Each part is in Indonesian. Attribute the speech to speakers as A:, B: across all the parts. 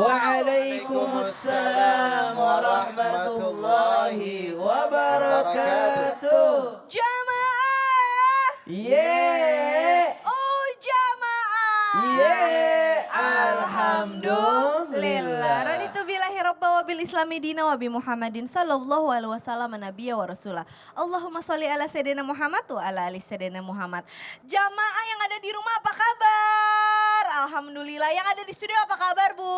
A: Waalaikumsalam warahmatullahi wabarakatuh.
B: Jamaah.
A: Ye.
B: Oh jamaah.
A: Ye. Alhamdulillah.
B: Raditu billahi rabba wa bil islami dina wa bi Muhammadin sallallahu alaihi wasallam nabiyya wa rasulah. Allahumma sholli ala sayyidina Muhammad wa ala ali sayyidina Muhammad. Jamaah yang ada di rumah apa kabar? Alhamdulillah. Yang ada di studio apa kabar, Bu?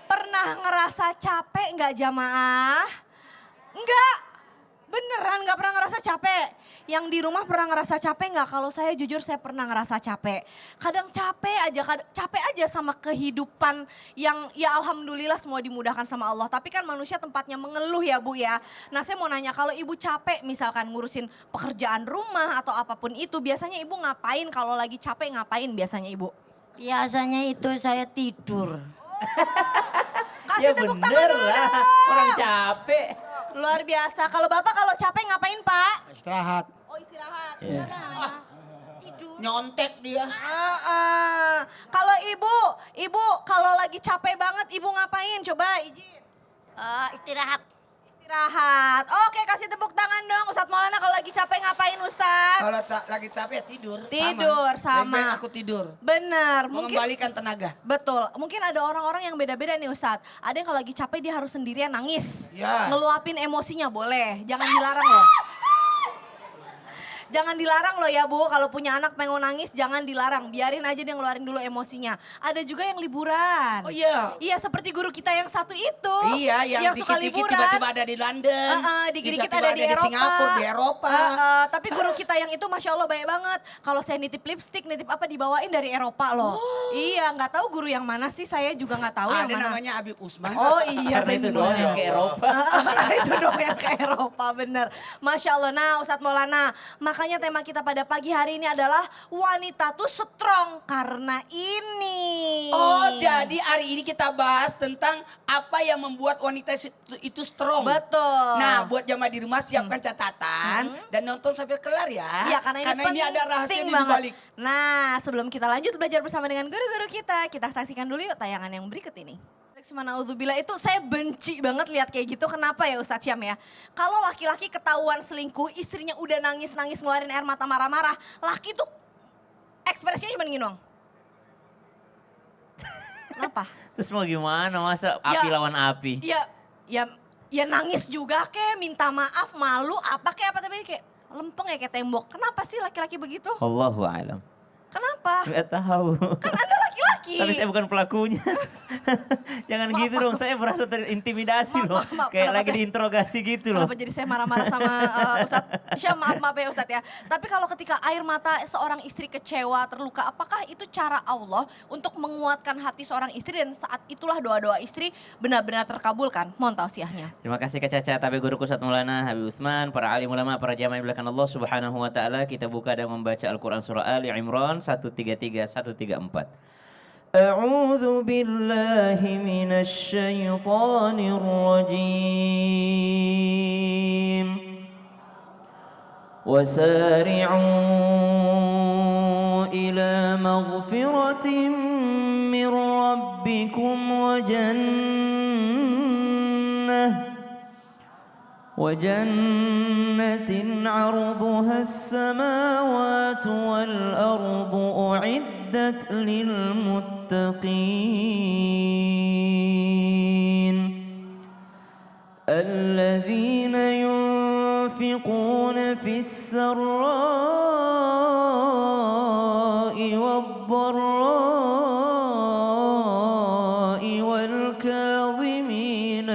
B: Pernah ngerasa capek nggak jamaah? Enggak. Beneran nggak pernah ngerasa capek? Yang di rumah pernah ngerasa capek nggak? Kalau saya jujur saya pernah ngerasa capek. Kadang capek aja sama kehidupan yang ya alhamdulillah semua dimudahkan sama Allah. Tapi kan manusia tempatnya mengeluh ya Bu ya. Nah saya mau nanya kalau Ibu capek misalkan ngurusin pekerjaan rumah atau apapun itu. Biasanya Ibu ngapain kalau lagi capek ngapain biasanya Ibu?
C: Biasanya itu saya tidur.
B: Kasih
A: Ya
B: tepuk
A: bener
B: tangan dulu
A: lah,
B: dong.
A: orang capek.
B: Luar biasa. Kalau Bapak kalau capek ngapain Pak?
D: Istirahat.
B: Oh istirahat.
A: Iya.
B: Tidur.
D: Nyontek dia.
B: Kalau ibu kalau lagi capek banget ibu ngapain? Coba izin.
C: Istirahat.
B: Istirahat. Oke kasih tepuk tangan dong Ustadz Maulana kalau lagi capek ngapain Ustadz?
D: Kalau lagi capek ya tidur.
B: Tidur, sama.
D: Lebih baik aku tidur.
B: Bener. Mungkin
D: Mengembalikan tenaga.
B: betul. Mungkin ada orang-orang yang beda-beda nih Ustadz. Ada yang kalau lagi capek dia harus sendirian nangis.
D: Ya.
B: Ngeluapin emosinya boleh. Jangan dilarang loh. Jangan dilarang loh ya Bu, kalau punya anak pengen nangis jangan dilarang. Biarin aja dia ngeluarin dulu emosinya. Ada juga yang liburan.
D: Oh iya.
B: Iya seperti guru kita yang satu itu.
D: Iya yang
B: suka
D: dikit-dikit
B: liburan.
D: tiba-tiba ada di London.
B: Dikit-dikit
D: tiba-tiba
B: ada di Eropa.
D: Singapura, di Eropa.
B: Tapi guru kita yang itu Masya Allah baik banget. Kalau saya nitip lipstick, nitip apa dibawain dari Eropa loh. Iya nggak tahu guru yang mana sih, saya juga nggak tahu yang
D: Ada
B: mana.
D: namanya Habib Usman.
B: Oh iya
A: Karena itu
B: bener.
A: doang yang ke Eropa.
B: Itu dong yang ke Eropa bener. Masya Allah. Nah Ustadz Maulana, makanya tema kita pada pagi hari ini adalah wanita tuh strong karena ini.
D: Oh jadi hari ini kita bahas tentang apa yang membuat wanita itu strong.
B: Betul.
D: Nah buat jamaah di rumah siapkan catatan dan nonton sampai kelar ya.
B: Iya karena ini
D: ada rahasia
B: penting
D: di
B: banget.
D: balik.
B: Nah sebelum kita lanjut belajar bersama dengan guru-guru kita saksikan dulu yuk tayangan yang berikut ini. Subhanallah itu saya benci banget lihat kayak gitu. Kenapa ya Ustadz Syam ya? Kalau laki-laki ketahuan selingkuh, istrinya udah nangis-nangis ngeluarin air mata marah-marah. Laki tuh ekspresinya cuma gini doang. Kenapa?
A: Terus mau gimana, masa api lawan api?
B: Ya nangis juga kayak minta maaf, malu, apa kayak apa tapi kayak lempeng ya kayak tembok. Kenapa sih laki-laki begitu?
A: Allahu a'lam.
B: Kenapa?
A: Gak tahu.
B: Kan Anda laki-laki.
A: Tapi saya bukan pelakunya. Jangan gitu dong, saya merasa terintimidasi loh. Kayak lagi diinterogasi gitu loh.
B: Kenapa jadi saya marah-marah sama Ustadz Syam, maaf ya Ustadz ya. Tapi kalau ketika air mata seorang istri kecewa, terluka, apakah itu cara Allah untuk menguatkan hati seorang istri dan saat itulah doa-doa istri benar-benar terkabulkan? Mohon tausiahnya.
A: Terima kasih Kak Caca, tapi guruku Ustadz Maulana Habib Utsman, para alim ulama, para jamaah yang belakang Allah Subhanahu wa taala. Kita buka dan membaca Al-Qur'an surah Ali Imran 133 134. أعوذ بالله من الشيطان الرجيم وسارعوا إلى مغفرة من ربكم وجنة عرضها السماوات والأرض أعدت للمتقين الذين ينفقون في السراء والضراء والكاظمين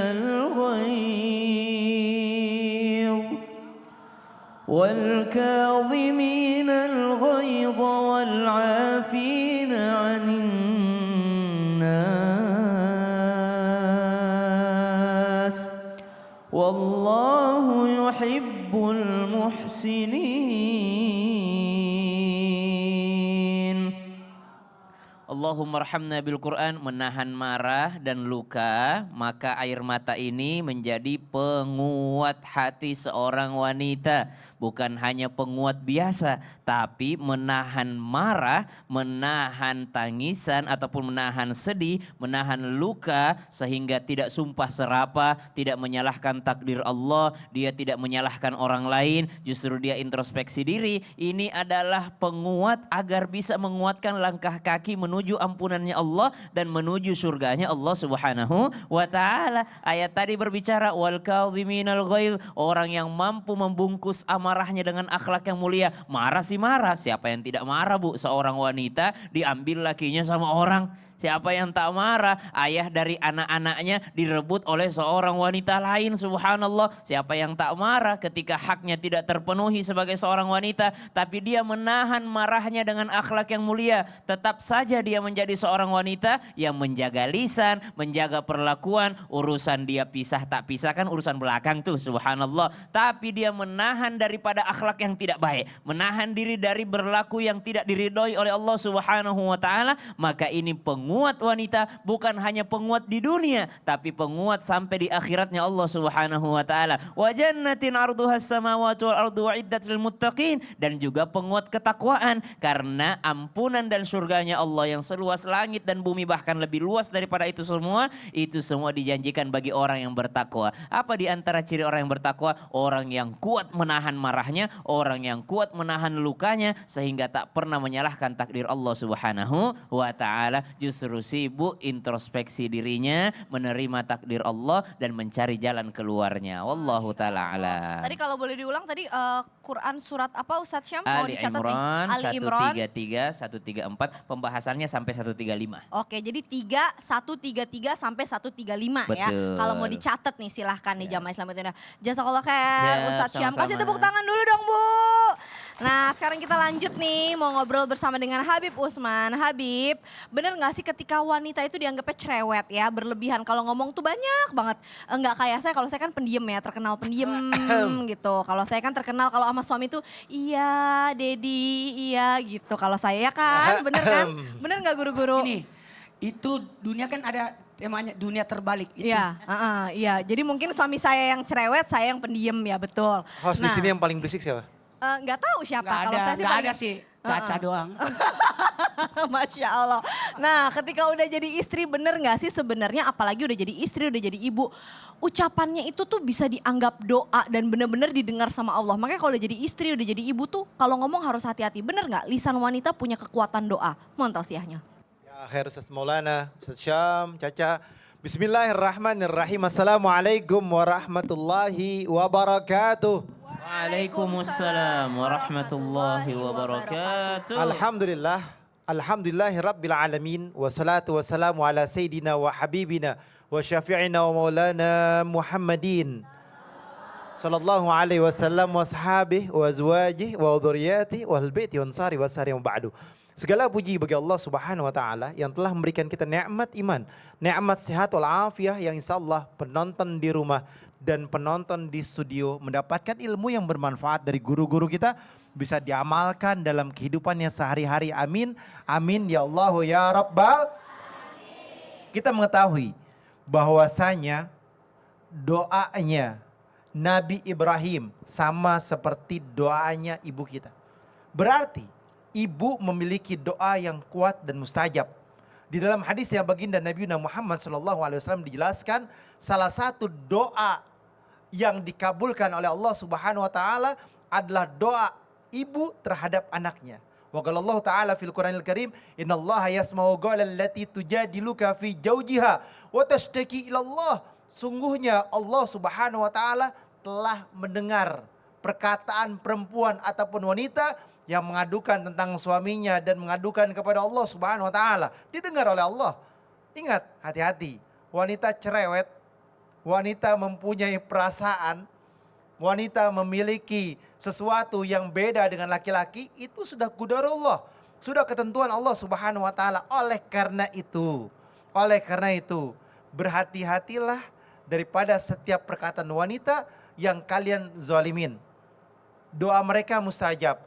A: الغيظ والعافين عن الناس والله يحب المحسنين. اللهم Allahumma arhamna bil Quran, menahan marah dan luka, maka air mata ini menjadi penguat hati seorang wanita. Bukan hanya penguat biasa, tapi menahan marah, menahan tangisan ataupun menahan sedih, menahan luka sehingga tidak sumpah serapah, tidak menyalahkan takdir Allah, dia tidak menyalahkan orang lain, justru dia introspeksi diri. Ini adalah penguat agar bisa menguatkan langkah kaki menuju ampunannya Allah dan menuju surganya Allah Subhanahu wa taala. Ayat tadi berbicara wal kadhiminal ghaidh, orang yang mampu membungkus amarahnya dengan akhlak yang mulia. Marah sih marah, siapa yang tidak marah Bu? Seorang wanita diambil lakinya sama orang. Siapa yang tak marah? Ayah dari anak-anaknya direbut oleh seorang wanita lain, subhanallah. Siapa yang tak marah ketika haknya tidak terpenuhi sebagai seorang wanita, tapi dia menahan marahnya dengan akhlak yang mulia. Tetap saja dia menjadi seorang wanita yang menjaga lisan, menjaga perlakuan. Urusan dia pisah tak pisah kan urusan belakang tuh, subhanallah. Tapi dia menahan daripada akhlak yang tidak baik, menahan diri dari berlaku yang tidak diridhoi oleh Allah Subhanahu wa taala. Maka ini penguat wanita, bukan hanya penguat di dunia, tapi penguat sampai di akhiratnya Allah Subhanahu wa taala. Wa jannatin 'arduhas samawati wal ardu uiddat lil muttaqin, dan juga penguat ketakwaan karena ampunan dan surganya Allah yang seluas langit dan bumi, bahkan lebih luas daripada itu semua dijanjikan bagi orang yang bertakwa. Apa di antara ciri orang yang bertakwa? Orang yang kuat menahan marahnya, orang yang kuat menahan lukanya sehingga tak pernah menyalahkan takdir Allah Subhanahu wa taala. Justru sibuk introspeksi dirinya, menerima takdir Allah dan mencari jalan keluarnya. Wallahu taala alam.
B: Tadi kalau boleh diulang tadi Quran surat apa Ustadz Syam? Mau
A: Ali
B: dicatat
A: Imran
B: nih. Ali Imran
A: 133, 134, pembahasannya sampai 135.
B: Oke, jadi 133 sampai 135 ya.
A: Betul.
B: Kalau mau dicatat nih silahkan nih Jamaah Islam Indonesia. Jazakallah khair
A: Ya,
B: Ustadz Syam. Kasih
A: sama-sama.
B: tepuk tangan dulu dong Bu. Nah sekarang kita lanjut nih mau ngobrol bersama dengan Habib Utsman. Habib, bener gak sih ketika wanita itu dianggapnya cerewet ya, berlebihan kalau ngomong tuh banyak banget. Enggak kayak saya, kalau saya kan pendiam ya, terkenal pendiam gitu. Kalau saya kan terkenal kalau sama suami tuh iya Dedi, iya gitu. Kalau saya kan, bener kan? Bener gak guru-guru?
D: Ini, itu dunia kan ada temanya dunia terbalik. Itu.
B: Iya, iya. Jadi mungkin suami saya yang cerewet, saya yang pendiam ya, betul.
E: Host di sini yang paling berisik siapa?
B: Nggak tahu siapa.
D: Nggak
B: Kalau
D: ada,
B: saya sih
D: nggak
B: paling-
D: ada sih. Caca doang.
B: Masya Allah. Nah ketika udah jadi istri bener gak sih sebenarnya, apalagi udah jadi istri, udah jadi ibu, ucapannya itu tuh bisa dianggap doa dan bener-bener didengar sama Allah. Makanya kalau udah jadi istri, udah jadi ibu tuh kalau ngomong harus hati-hati. Bener gak lisan wanita punya kekuatan doa? Mohon tausiahnya.
E: Ya khair Ustaz Maulana, Ustaz Syam, Caca. Bismillahirrahmanirrahim. Assalamualaikum warahmatullahi wabarakatuh.
A: Waalaikumsalam warahmatullahi wabarakatuh.
E: Alhamdulillah. Alhamdulillahi Rabbil Alamin. Wassalatu wassalamu ala Sayyidina wa Habibina wa Syafi'ina wa Maulana Muhammadin. Sallallahu alaihi wasallam wa sahabih wa azwajih wa dhurriyyatih wa al-baiti wa ansari wa sari wa ba'du. Segala puji bagi Allah Subhanahu wa taala yang telah memberikan kita nikmat iman, nikmat sehat wal afiyah yang insyaallah penonton di rumah dan penonton di studio mendapatkan ilmu yang bermanfaat dari guru-guru kita, bisa diamalkan dalam kehidupannya sehari-hari. Amin. Amin ya Allah ya Rabbal. Kita mengetahui bahwasanya doanya Nabi Ibrahim sama seperti doanya ibu kita. Berarti ibu memiliki doa yang kuat dan mustajab. Di dalam hadis yang baginda Nabi Muhammad SAW dijelaskan salah satu doa yang dikabulkan oleh Allah Subhanahu wa taala adalah doa ibu terhadap anaknya. Wa qala Allah taala fil Qur'anil Karim, "Innallaha yasma'u qawla allati tujadiluka fi zawjiha wa tashtaki ila Allah." Sungguhnya Allah Subhanahu wa taala telah mendengar perkataan perempuan ataupun wanita yang mengadukan tentang suaminya dan mengadukan kepada Allah Subhanahu wa taala. Didengar oleh Allah. Ingat, hati-hati. Wanita cerewet, wanita mempunyai perasaan, wanita memiliki sesuatu yang beda dengan laki-laki, itu sudah qadarullah, sudah ketentuan Allah Subhanahu wa taala. Oleh karena itu, berhati-hatilah daripada setiap perkataan wanita yang kalian zalimin. Doa mereka mustajab.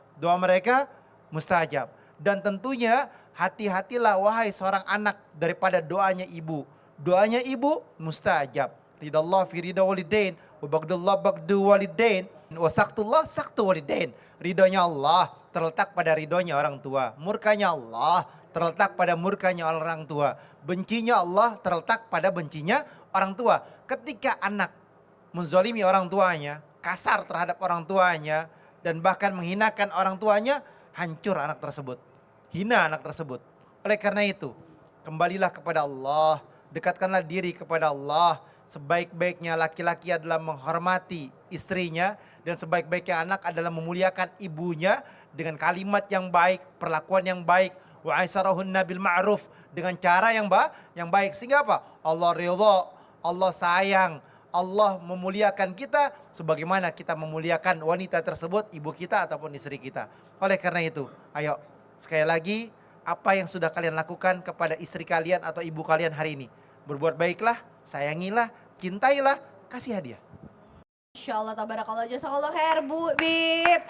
E: Dan tentunya hati-hatilah wahai seorang anak daripada doanya ibu. Doanya ibu mustajab. Ridallah fi ridha walidain, wa bagdullah bagdu walidain, wa saktullah saktu walidain. Ridhonya Allah terletak pada ridhonya orang tua. Murkanya Allah terletak pada murkanya orang tua. Bencinya Allah terletak pada bencinya orang tua. Ketika anak menzalimi orang tuanya, kasar terhadap orang tuanya, dan bahkan menghinakan orang tuanya, hancur anak tersebut. Hina anak tersebut. Oleh karena itu, kembalilah kepada Allah, dekatkanlah diri kepada Allah. Sebaik-baiknya laki-laki adalah menghormati istrinya, dan sebaik-baiknya anak adalah memuliakan ibunya dengan kalimat yang baik, perlakuan yang baik. Wa aisarahunna bil ma'ruf, dengan cara yang baik. Sehingga apa? Allah ridha, Allah sayang, Allah memuliakan kita sebagaimana kita memuliakan wanita tersebut, ibu kita ataupun istri kita. Oleh karena itu, ayo sekali lagi, apa yang sudah kalian lakukan kepada istri kalian atau ibu kalian hari ini? Berbuat baiklah, sayangilah, cintailah, kasih hadiah.
B: Insya Allah, tabarakallah, jazakallah khair Bu Bib.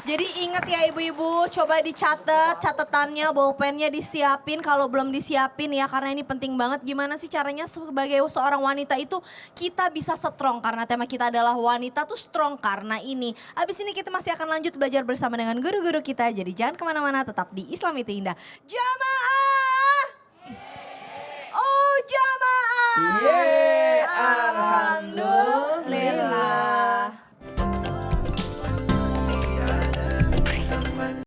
B: Jadi ingat ya ibu-ibu, coba dicatat catatannya, bolpennya disiapin kalau belum disiapin ya, karena ini penting banget. Gimana sih caranya sebagai seorang wanita itu kita bisa strong, karena tema kita adalah wanita tuh strong karena ini. Abis ini kita masih akan lanjut belajar bersama dengan guru-guru kita, jadi jangan kemana-mana, tetap di Islam itu Indah. Jamaah!